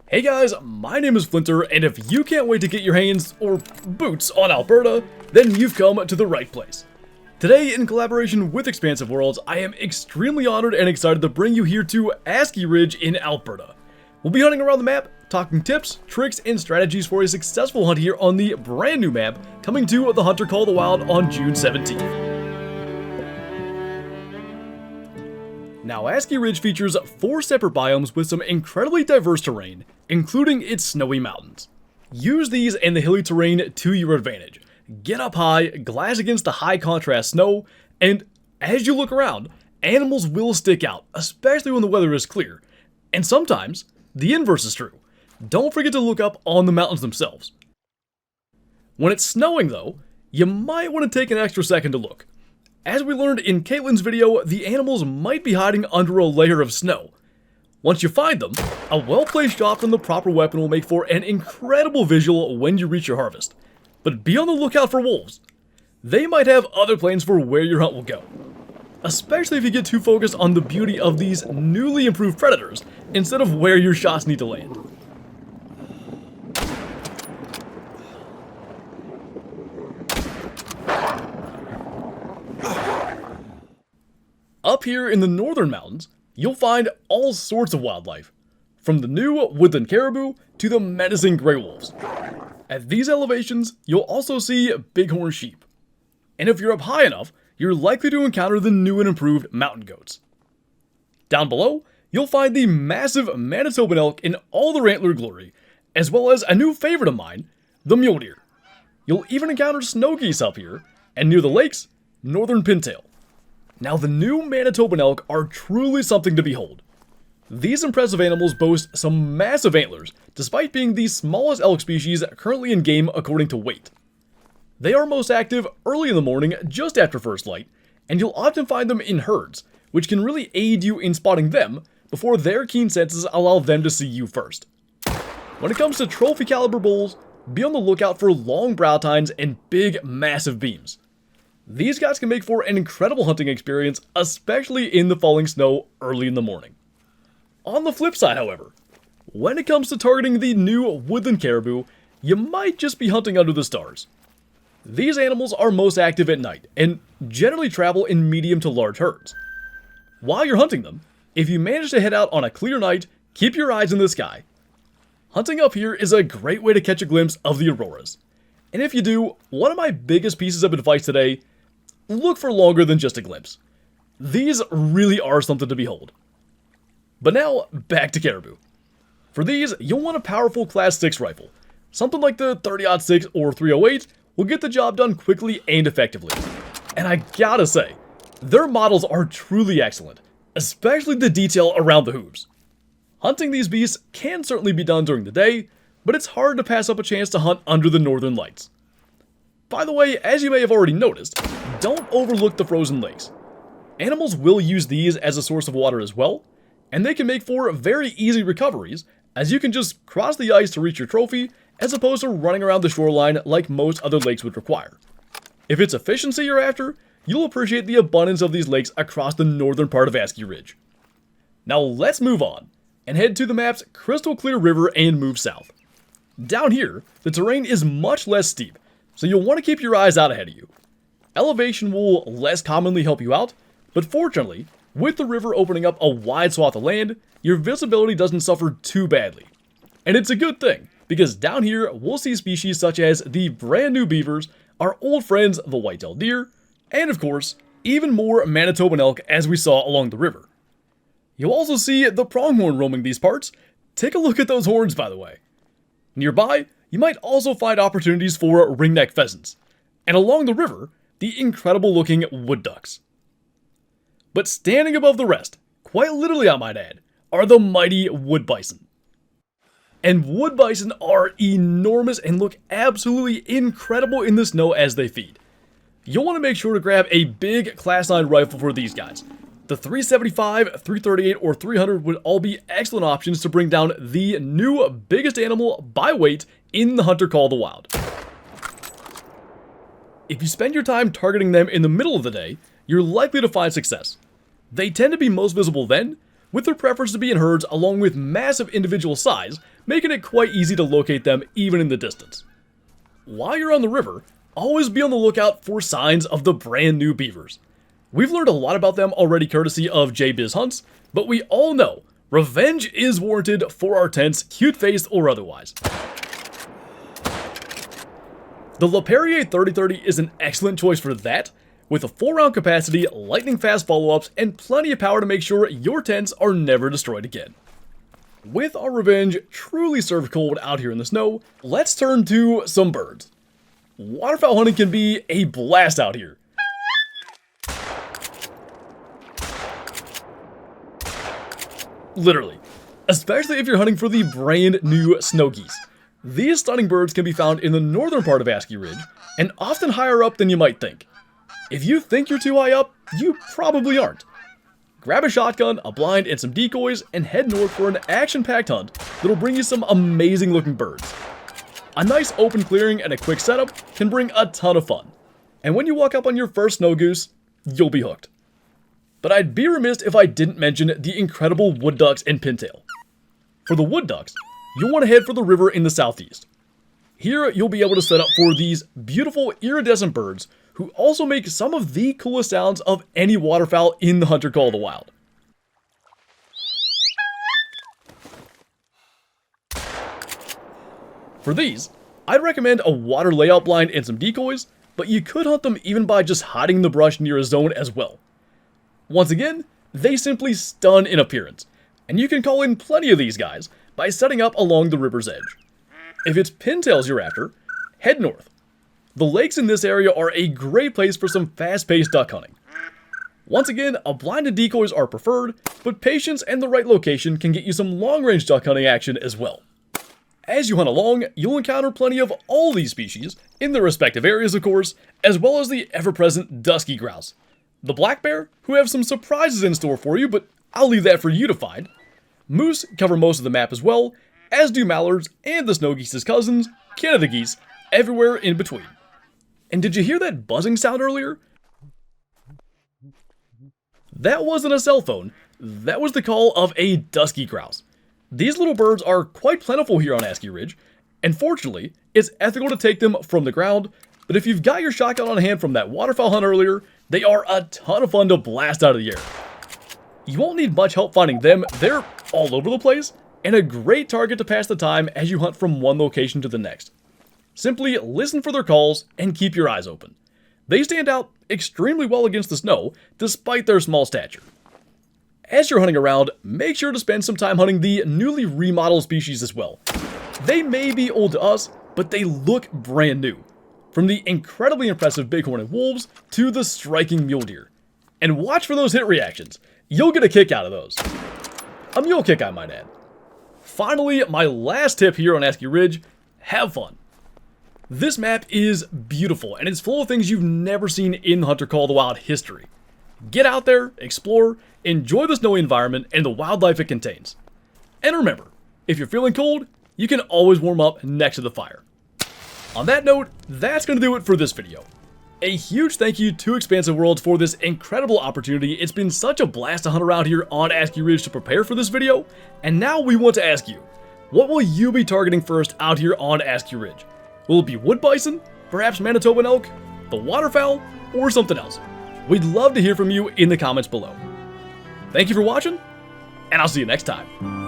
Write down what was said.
Hey guys, my name is Finter, and if you can't wait to get your hands, or boots, on Alberta, then you've come to the right place. Today, in collaboration with Expansive Worlds, I am extremely honored and excited to bring you here to Askey Ridge in Alberta. We'll be hunting around the map, talking tips, tricks, and strategies for a successful hunt here on the brand new map, coming to the Hunter Call of the Wild on June 17th. Now, Askey Ridge features 4 separate biomes with some incredibly diverse terrain, including its snowy mountains. Use these and the hilly terrain to your advantage. Get up high, glass against the high contrast snow, and as you look around, animals will stick out, especially when the weather is clear. And sometimes, the inverse is true. Don't forget to look up on the mountains themselves. When it's snowing though, you might want to take an extra second to look. As we learned in Caitlin's video, the animals might be hiding under a layer of snow. Once you find them, a well-placed shot from the proper weapon will make for an incredible visual when you reach your harvest. But be on the lookout for wolves. They might have other plans for where your hunt will go. Especially if you get too focused on the beauty of these newly improved predators, instead of where your shots need to land. Up here in the northern mountains, you'll find all sorts of wildlife, from the new woodland caribou to the menacing gray wolves. At these elevations, you'll also see bighorn sheep. And if you're up high enough, you're likely to encounter the new and improved mountain goats. Down below, you'll find the massive Manitoban elk in all their antler glory, as well as a new favorite of mine, the mule deer. You'll even encounter snow geese up here, and near the lakes, northern pintail. Now, the new Manitoban elk are truly something to behold. These impressive animals boast some massive antlers, despite being the smallest elk species currently in game according to weight. They are most active early in the morning just after first light, and you'll often find them in herds, which can really aid you in spotting them before their keen senses allow them to see you first. When it comes to trophy caliber bulls, be on the lookout for long brow tines and big, massive beams. These guys can make for an incredible hunting experience, especially in the falling snow early in the morning. On the flip side, however, when it comes to targeting the new woodland caribou, you might just be hunting under the stars. These animals are most active at night, and generally travel in medium to large herds. While you're hunting them, if you manage to head out on a clear night, keep your eyes in the sky. Hunting up here is a great way to catch a glimpse of the auroras. And if you do, one of my biggest pieces of advice today: look for longer than just a glimpse. These really are something to behold. But now, back to caribou. For these, you'll want a powerful Class 6 rifle. Something like the 30-06 or 308 will get the job done quickly and effectively. And I gotta say, their models are truly excellent, especially the detail around the hooves. Hunting these beasts can certainly be done during the day, but it's hard to pass up a chance to hunt under the northern lights. By the way, as you may have already noticed, don't overlook the frozen lakes. Animals will use these as a source of water as well, and they can make for very easy recoveries, as you can just cross the ice to reach your trophy, as opposed to running around the shoreline like most other lakes would require. If it's efficiency you're after, you'll appreciate the abundance of these lakes across the northern part of Askey Ridge. Now let's move on, and head to the map's crystal clear river and move south. Down here, the terrain is much less steep, so you'll want to keep your eyes out ahead of you. Elevation will less commonly help you out, but fortunately, with the river opening up a wide swath of land, your visibility doesn't suffer too badly. And it's a good thing, because down here we'll see species such as the brand new beavers, our old friends the white-tailed deer, and of course, even more Manitoban elk as we saw along the river. You'll also see the pronghorn roaming these parts. Take a look at those horns, by the way. Nearby, you might also find opportunities for ringneck pheasants, and along the river, the incredible looking wood ducks. But standing above the rest, quite literally I might add, are the mighty wood bison. And wood bison are enormous and look absolutely incredible in the snow as they feed. You'll want to make sure to grab a big Class 9 rifle for these guys. The 375, 338, or 300 would all be excellent options to bring down the new biggest animal by weight in the Hunter Call of the Wild. If you spend your time targeting them in the middle of the day, you're likely to find success. They tend to be most visible then, with their preference to be in herds along with massive individual size, making it quite easy to locate them even in the distance. While you're on the river, always be on the lookout for signs of the brand new beavers. We've learned a lot about them already courtesy of JBiz Hunts, but we all know revenge is warranted for our tents, cute-faced or otherwise. The LePerrier 3030 is an excellent choice for that, with a 4-round capacity, lightning-fast follow-ups, and plenty of power to make sure your tents are never destroyed again. With our revenge truly served cold out here in the snow, let's turn to some birds. Waterfowl hunting can be a blast out here. Literally. Especially if you're hunting for the brand new snow geese. These stunning birds can be found in the northern part of Askey Ridge, and often higher up than you might think. If you think you're too high up, you probably aren't. Grab a shotgun, a blind, and some decoys, and head north for an action-packed hunt that'll bring you some amazing looking birds. A nice open clearing and a quick setup can bring a ton of fun. And when you walk up on your first snow goose, you'll be hooked. But I'd be remiss if I didn't mention the incredible wood ducks and pintail. For the wood ducks, you'll want to head for the river in the southeast. Here, you'll be able to set up for these beautiful iridescent birds who also make some of the coolest sounds of any waterfowl in the Hunter Call of the Wild. For these, I'd recommend a water layout blind and some decoys, but you could hunt them even by just hiding in the brush near a zone as well. Once again, they simply stun in appearance, and you can call in plenty of these guys by setting up along the river's edge. If it's pintails you're after, head north. The lakes in this area are a great place for some fast-paced duck hunting. Once again, a blind and decoys are preferred, but patience and the right location can get you some long-range duck hunting action as well. As you hunt along, you'll encounter plenty of all these species, in their respective areas of course, as well as the ever-present dusky grouse. The black bear, who have some surprises in store for you, but I'll leave that for you to find. Moose cover most of the map as well, as do mallards and the snow geese's cousins, Canada geese, everywhere in between. And did you hear that buzzing sound earlier? That wasn't a cell phone, that was the call of a dusky grouse. These little birds are quite plentiful here on Askey Ridge, and fortunately, it's ethical to take them from the ground, but if you've got your shotgun on hand from that waterfowl hunt earlier, they are a ton of fun to blast out of the air. You won't need much help finding them, they're all over the place, and a great target to pass the time as you hunt from one location to the next. Simply listen for their calls and keep your eyes open. They stand out extremely well against the snow, despite their small stature. As you're hunting around, make sure to spend some time hunting the newly remodeled species as well. They may be old to us, but they look brand new. From the incredibly impressive bighorn wolves to the striking mule deer. And watch for those hit reactions. You'll get a kick out of those. A mule kick, I might add. Finally, my last tip here on Askey Ridge, have fun. This map is beautiful, and it's full of things you've never seen in Hunter Call of the Wild history. Get out there, explore, enjoy the snowy environment and the wildlife it contains. And remember, if you're feeling cold, you can always warm up next to the fire. On that note, that's going to do it for this video. A huge thank you to Expansive Worlds for this incredible opportunity. It's been such a blast to hunt around here on Askey Ridge to prepare for this video, and now we want to ask you, what will you be targeting first out here on Askey Ridge? Will it be wood bison, perhaps Manitoban elk, the waterfowl, or something else? We'd love to hear from you in the comments below. Thank you for watching, and I'll see you next time.